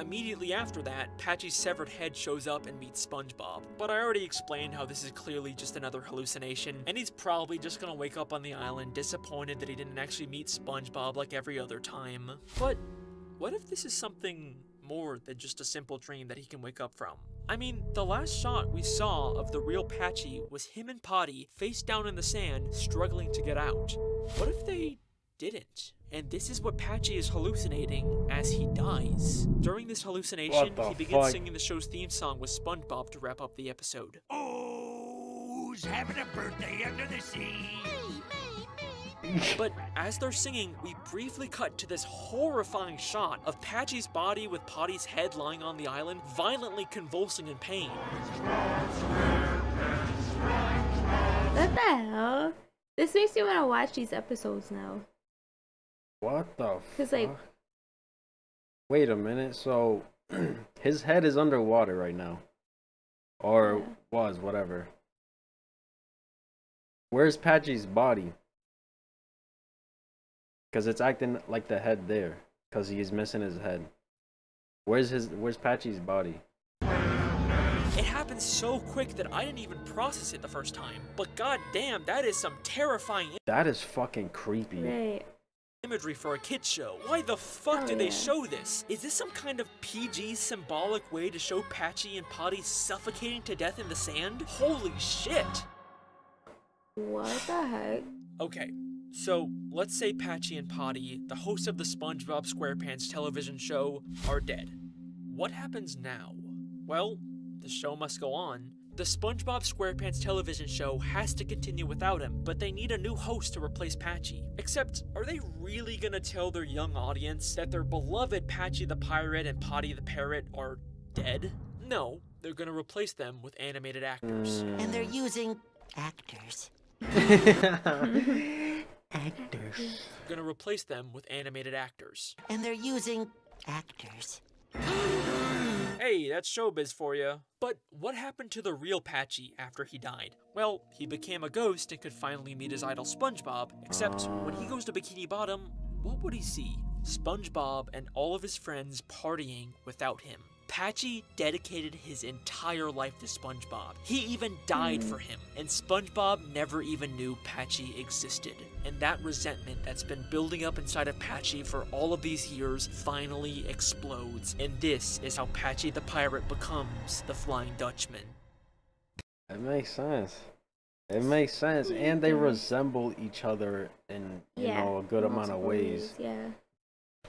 Immediately after that, Patchy's severed head shows up and meets SpongeBob. But I already explained how this is clearly just another hallucination, and he's probably just gonna wake up on the island disappointed that he didn't actually meet SpongeBob like every other time. But what if this is something more than just a simple dream that he can wake up from? I mean, the last shot we saw of the real Patchy was him and Potty face down in the sand, struggling to get out. What if they didn't? And this is what Patchy is hallucinating as he dies. During this hallucination, he begins singing the show's theme song with SpongeBob to wrap up the episode. Oh, who's having a birthday under the sea? But as they're singing, we briefly cut to this horrifying shot of Patchy's body with Potty's head lying on the island, violently convulsing in pain. What the hell? This makes me want to watch these episodes now. What the Cause like, wait a minute, so his head is underwater right now. Or was, whatever. Where's Patchy's body? Because it's acting like the head there. Because he's missing his head. Where's Patchy's body? It happened so quick that I didn't even process it the first time. But goddamn, that is some terrifying That is fucking creepy. imagery for a kid's show. Why the fuck did they show this? Is this some kind of PG symbolic way to show Patchy and Potty suffocating to death in the sand? Holy shit! what the heck? Okay, so let's say Patchy and Potty, the hosts of the SpongeBob SquarePants television show, are dead. What happens now? Well, the show must go on. The SpongeBob SquarePants television show has to continue without him, but they need a new host to replace Patchy. Except, are they really gonna tell their young audience that their beloved Patchy the Pirate and Potty the Parrot are dead? No, they're gonna replace them with animated actors. And they're using actors. Actors. Gonna replace them with animated actors. And they're using actors. Hey, that's showbiz for you. But what happened to the real Patchy after he died? Well, he became a ghost and could finally meet his idol SpongeBob, except when he goes to Bikini Bottom, what would he see? SpongeBob and all of his friends partying without him. Patchy dedicated his entire life to SpongeBob. He even died for him, and SpongeBob never even knew Patchy existed. And that resentment that's been building up inside of Patchy for all of these years finally explodes. And this is how Patchy the Pirate becomes the Flying Dutchman. It makes sense. It makes sense, and they resemble each other in, you know, a good amount of ways. Yeah.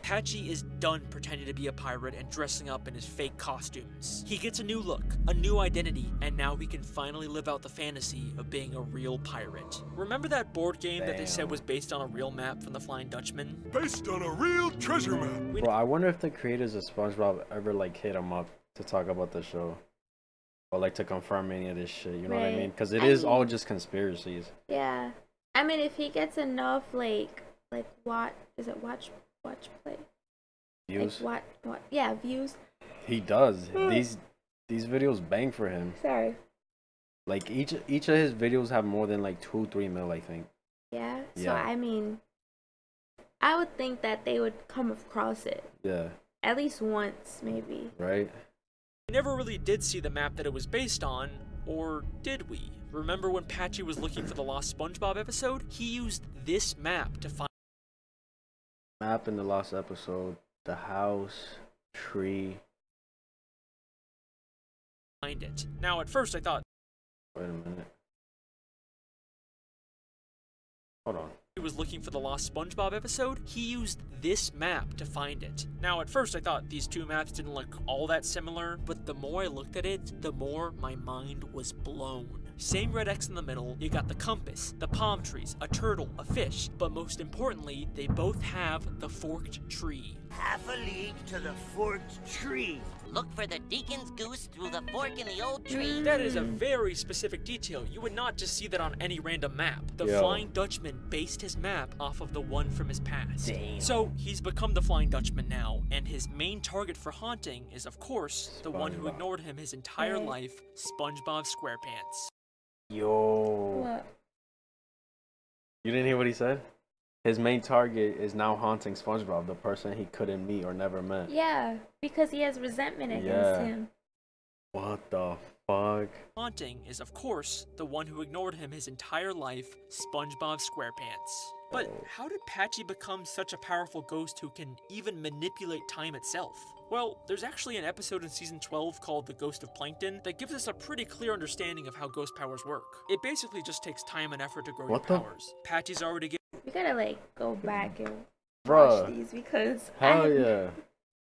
Patchy is done pretending to be a pirate and dressing up in his fake costumes. He gets a new look, a new identity, and now he can finally live out the fantasy of being a real pirate. Remember that board game that they said was based on a real map from the Flying Dutchman? Based on a real treasure map. Bro, I wonder if the creators of SpongeBob ever like hit him up to talk about the show. Or like to confirm any of this shit, you know what I mean? Because it is all just conspiracies. Yeah. I mean, if he gets enough, like watch play? Views? Like yeah, views. He does. These videos bang for him. Sorry. Like each of his videos have more than like 2-3 mil, I think. Yeah. So Yeah. I mean, I would think that they would come across it. Yeah. At least once, maybe. Right? We never really did see the map that it was based on, or did we? Remember when Patchy was looking for the Lost SpongeBob episode? He used this map to find Map in the last episode, the house, tree. it. Now, at first I thought, Wait a minute. Hold on. he was looking for the Lost SpongeBob episode. He used this map to find it. Now, at first I thought these two maps didn't look all that similar, but the more I looked at it, the more my mind was blown. Same red X in the middle, you got the compass, the palm trees, a turtle, a fish, but most importantly, they both have the forked tree. Half a league to the forked tree. Look for the deacon's goose through the fork in the old tree. That is a very specific detail. You would not just see that on any random map. The Yo. Flying Dutchman based his map off of the one from his past. Damn. So he's become the Flying Dutchman now, and his main target for haunting is, of course, the one who SpongeBob. ignored him his entire life, SpongeBob SquarePants. Yo. What? You didn't hear what he said? His main target is now haunting SpongeBob, the person he couldn't meet or never met. Yeah, because he has resentment against Yeah. him. What the fuck? Haunting is, of course, the one who ignored him his entire life, SpongeBob SquarePants. But how did Patchy become such a powerful ghost who can even manipulate time itself? Well, there's actually an episode in Season 12 called The Ghost of Plankton that gives us a pretty clear understanding of how ghost powers work. It basically just takes time and effort to grow What your the- powers. Patchy's already given We gotta like go back and Bruh. watch these because Hell I yeah.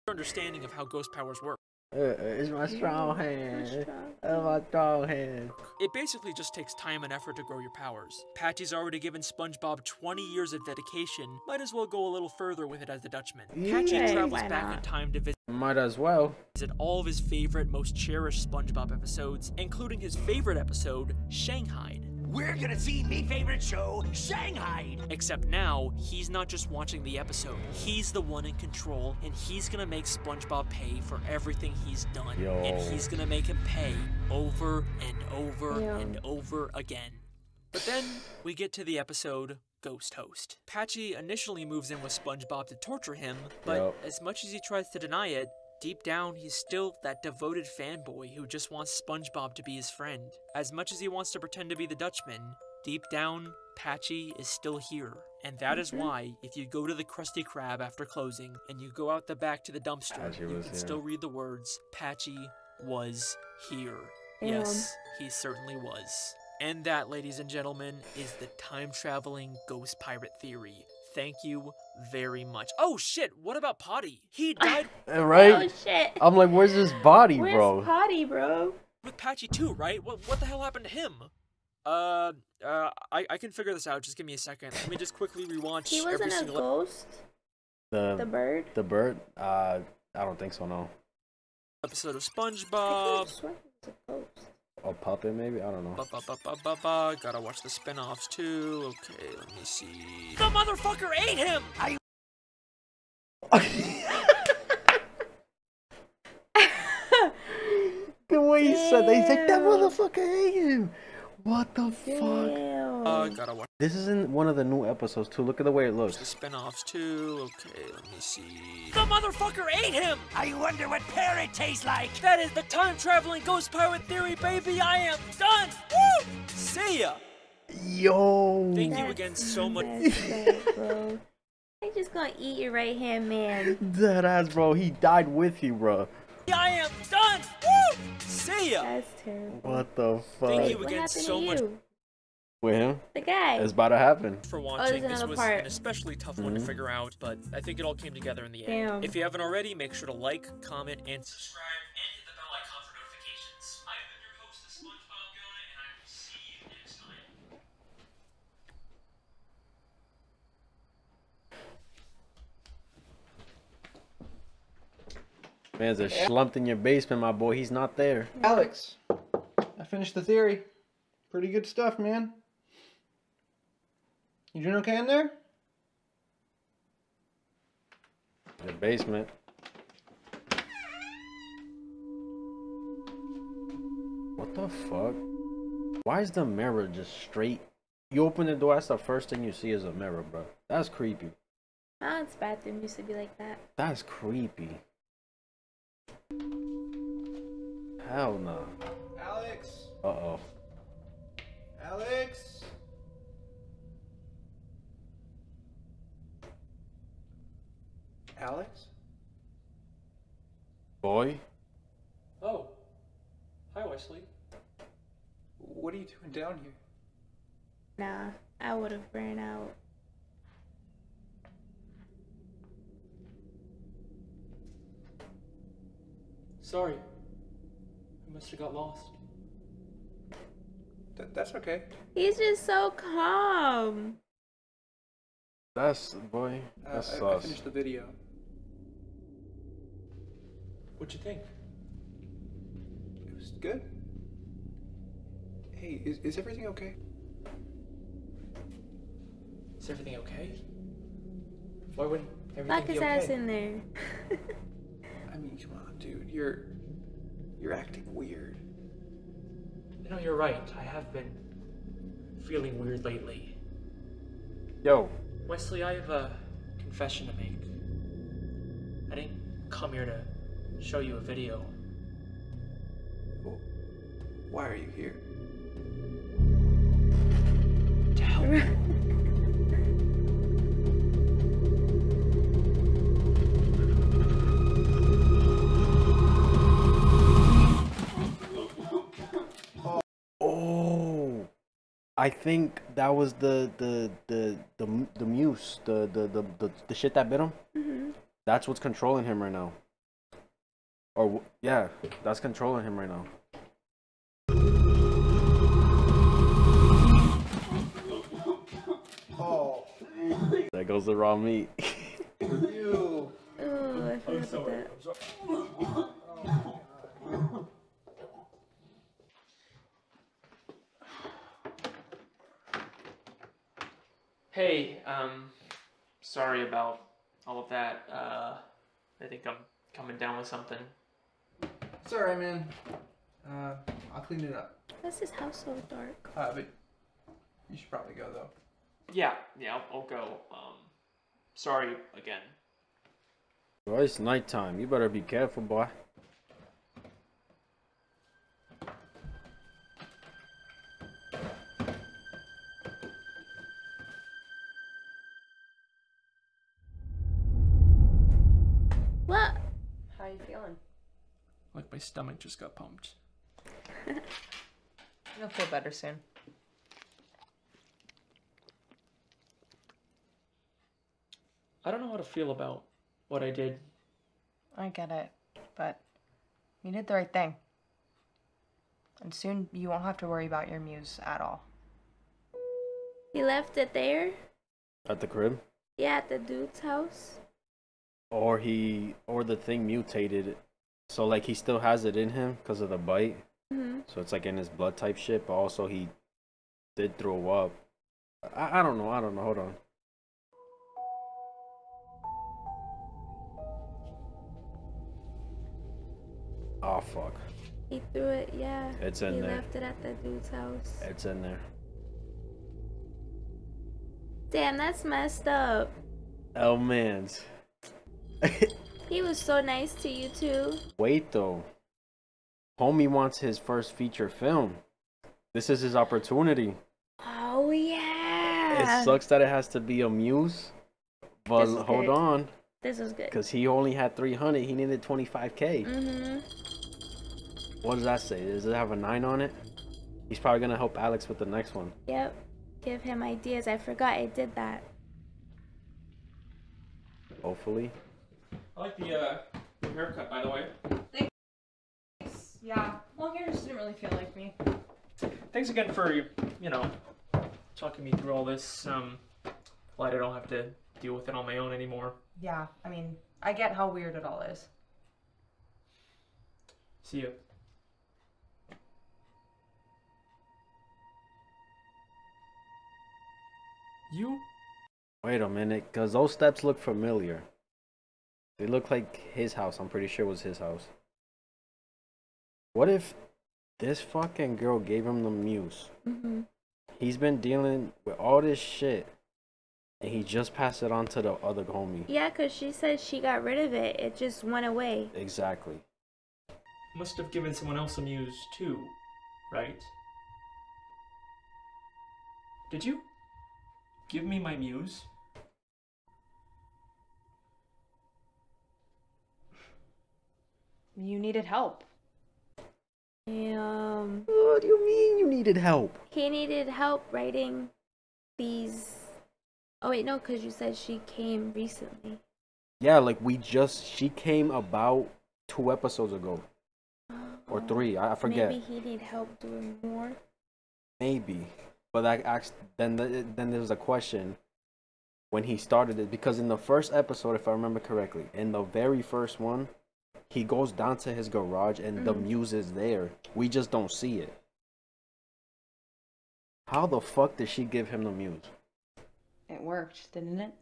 understanding of how ghost powers work. It's my strong hand. Oh, my strong hand. It basically just takes time and effort to grow your powers. Patchy's already given SpongeBob 20 years of dedication, might as well go a little further with it as the Dutchman. Patchy Yeah, travels why back not? in time to Might as well. visit all of his favorite, most cherished SpongeBob episodes, including his favorite episode, Shanghai. We're gonna see me favorite show, Shanghai. Except now, he's not just watching the episode. He's the one in control, and he's gonna make SpongeBob pay for everything he's done. Yo. And he's gonna make him pay over and over Yeah. and over again. But then, we get to the episode, Ghost Host. Patchy initially moves in with SpongeBob to torture him, but Yup. as much as he tries to deny it, deep down, he's still that devoted fanboy who just wants SpongeBob to be his friend. As much as he wants to pretend to be the Dutchman, deep down, Patchy is still here. And that is why, if you go to the Krusty Krab after closing, and you go out the back to the dumpster, Patchy you was can here. still read the words, Patchy was here. Damn. Yes, he certainly was. And that, ladies and gentlemen, is the time-traveling ghost pirate theory. Thank you very much. Oh shit, what about Potty? He died Right? Oh shit. I'm like, where's his body, Where's bro? Potty, bro? with Patchy too, right? What the hell happened to him? I can figure this out. Just give me a second. Let me just quickly rewatch He wasn't every a single ghost? The bird? The bird? I don't think so, no. episode of I SpongeBob. swear he was a ghost. A puppet, maybe? I don't know. Gotta watch the spin-offs too. Okay, let me see. The motherfucker ate him! The way he said that, he's like, that motherfucker ate him! What the fuck? Gotta watch This isn't one of the new episodes, too. Look at the way it the looks. spin-offs too. Okay, let me see. The motherfucker ate him! I wonder what parrot tastes like. That is the time-traveling ghost pirate theory, baby! I am done! Woo! See ya! Yo! Thank you again so much. Bro. I'm just gonna eat your right hand man. That ass, bro. He died with you, bro. I am done! Woo! See ya! That's terrible. What the fuck? Thank you What again happened so to much you? With him? The guy. It's about to happen. for there's watching. This another was part. an especially tough one to figure out, but I think it all came together in the Damn. end. If you haven't already, make sure to like, comment, and subscribe, and hit the bell icon for notifications. I have been your host, the SpongeBob Guy, and I will see you next time. Man's a slumped in your basement, my boy. He's not there. Alex, I finished the theory. Pretty good stuff, man. You doing okay in there? The basement. What the fuck? Why is the mirror just straight? You open the door, that's the first thing you see is a mirror, bro. That's creepy. Aunt's bathroom used to be like that. That's creepy. Hell no. Alex! Uh-oh. Alex! Alex? Boy? Oh. Hi, Wesley. What are you doing down here? Nah, I would have ran out. Sorry. I must have got lost. That's okay. He's just so calm. That's, boy, that's I sus. finished the video. What'd you think? It was good. Hey, is everything okay? Is everything okay? Why wouldn't everything Lock be his okay? ass in there. I mean, come on, dude. You're acting weird. You know, you're right. I have been feeling weird lately. Yo. Wesley, I have a confession to make. I didn't come here to show you a video. Why are you here? To help you. Oh, I think that was the muse, the shit that bit him. Mm-hmm. That's what's controlling him right now. Or yeah, that's controlling him right now. Oh. There goes the raw meat. You. Ooh, I forgot about that. Hey, sorry about all of that. I think I'm coming down with something. It's alright, man. I'll clean it up. Why's this house so dark? But you should probably go, though. Yeah, I'll go. Sorry again. Boy, it's nighttime. You better be careful, boy. What? How you feeling? Like my stomach just got pumped. You'll feel better soon. I don't know how to feel about what I did. I get it, but you did the right thing. And soon you won't have to worry about your muse at all. He left it there? At the crib? Yeah, at the dude's house. Or the thing mutated. So, like, he still has it in him because of the bite. Mm-hmm. So it's, like, in his blood type shit. But also he did throw up. I don't know. Hold on. Oh, fuck. He threw it, yeah. It's in there. He left it at the dude's house. It's in there. Damn, that's messed up. Oh, man. He was so nice to you, too. Wait, though. Homie wants his first feature film. This is his opportunity. Oh, yeah. It sucks that it has to be a muse. But hold on. This is good. Because he only had 300. He needed 25K. Mm-hmm. What does that say? Does it have a 9 on it? He's probably going to help Alex with the next one. Yep. Give him ideas. I forgot it did that. Hopefully. I like the haircut, by the way. Thanks. Yeah, long hair just didn't really feel like me. Thanks again for, you know, talking me through all this. Glad I don't have to deal with it on my own anymore. Yeah, I mean, I get how weird it all is. See you. You? Wait a minute, because those steps look familiar. They look like his house. I'm pretty sure it was his house. What if this fucking girl gave him the muse? Mm-hmm. He's been dealing with all this shit, and he just passed it on to the other homie. Yeah, because she said she got rid of it. It just went away. Exactly. Must have given someone else a muse, too, right? Did you give me my muse? You needed help. What do you mean you needed help? He needed help writing these. Oh, wait, no, because you said she came recently. Yeah, like she came about 2 episodes ago. Or 3, I forget. Maybe he need help doing more. Maybe. But then there's a question when he started it, because in the first episode, if I remember correctly, in the very first one, he goes down to his garage and the muse is there. We just don't see it. How the fuck did she give him the muse? It worked, didn't it?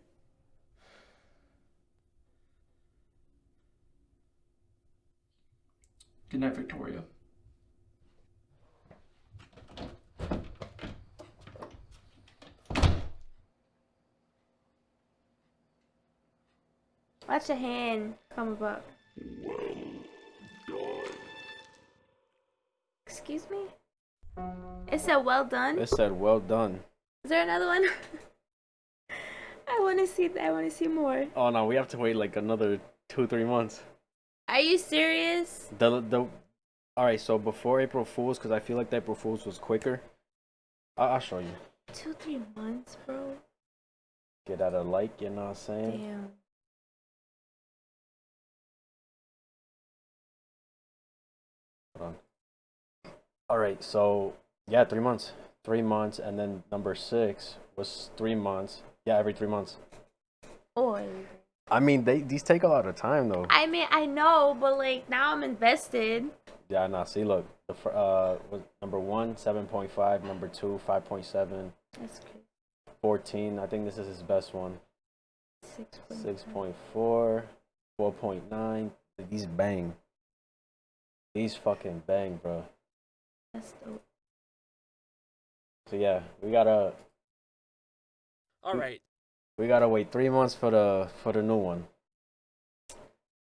Good night, Victoria. Watch your hand come up. Well done. Excuse me? It said well done? It said well done. Is there another one? I want to see more. Oh no, we have to wait like another 2-3 months. Are you serious? All right, so before April Fool's, because I feel like the April Fool's was quicker. I'll show you. 2-3 months, bro. Get out of like, you know what I'm saying? Damn. Hold on. All right, so yeah, 3 months. 3 months, and then number 6 was 3 months. Yeah, every 3 months. Oy. I mean, these take a lot of time though. I mean, I know, but like now I'm invested. Yeah, nah. See, look, was number 1 7.5, number 2 5.7. That's good. 14. I think this is his best one. 6.4. 6.4, 4.9. These bang. These fucking bang, bro. That's dope. So yeah, we gotta. All right. We gotta wait 3 months for the new one.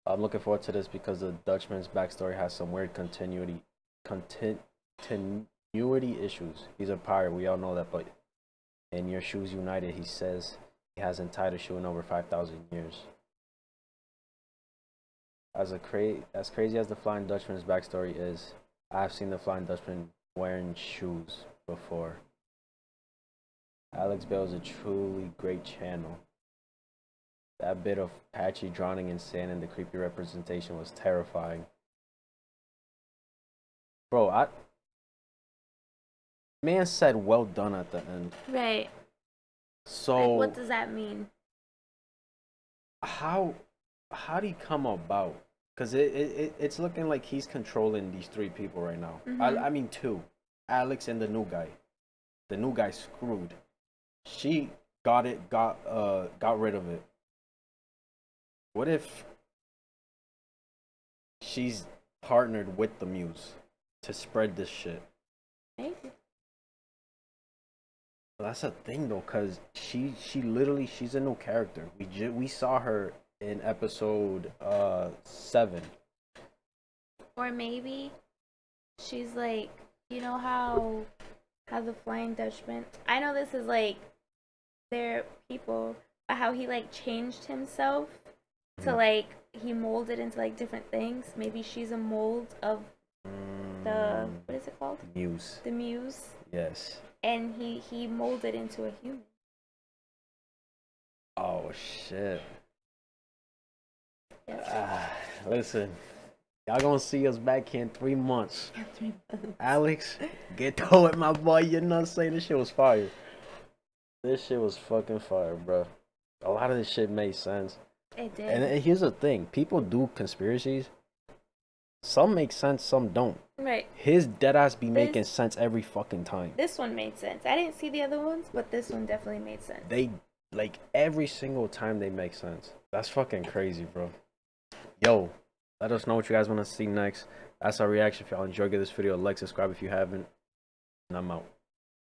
I'm looking forward to this because the Dutchman's backstory has some weird continuity issues. He's a pirate, we all know that, but in Your Shoes United, he says he hasn't tied a shoe in over 5,000 years. As crazy as the Flying Dutchman's backstory is, I've seen the Flying Dutchman wearing shoes before. Alex Bale is a truly great channel. That bit of Patchy drowning in sand and the creepy representation was terrifying. Bro, man said well done at the end. Right. So Like, what does that mean? How do he come about? Because it's looking like he's controlling these three people right now. I mean two. Alex and the new guy. The new guy screwed. She got rid of it. What if she's partnered with the Muse to spread this shit? Maybe. That's a thing though, cause she literally, she's a new character. We saw her in episode 7. Or maybe she's like, you know how the Flying Dutchman. I know this is like their people, but how he like changed himself to like he molded into like different things. Maybe she's a mold of the what is it called? Muse. The Muse. Yes. And he molded into a human. Oh shit. Yes. Listen, y'all gonna see us back here in 3 months. Alex, get to it, my boy. You know what I'm saying? This shit was fire. This shit was fucking fire, bro. A lot of this shit made sense. It did. And here's the thing. People do conspiracies. Some make sense, some don't. Right. His deadass be making sense every fucking time. This one made sense. I didn't see the other ones, but this one definitely made sense. They, like, every single time they make sense. That's fucking crazy, bro. Yo, let us know what you guys want to see next. That's our reaction. If y'all enjoyed, give this video a like, subscribe if you haven't. And I'm out.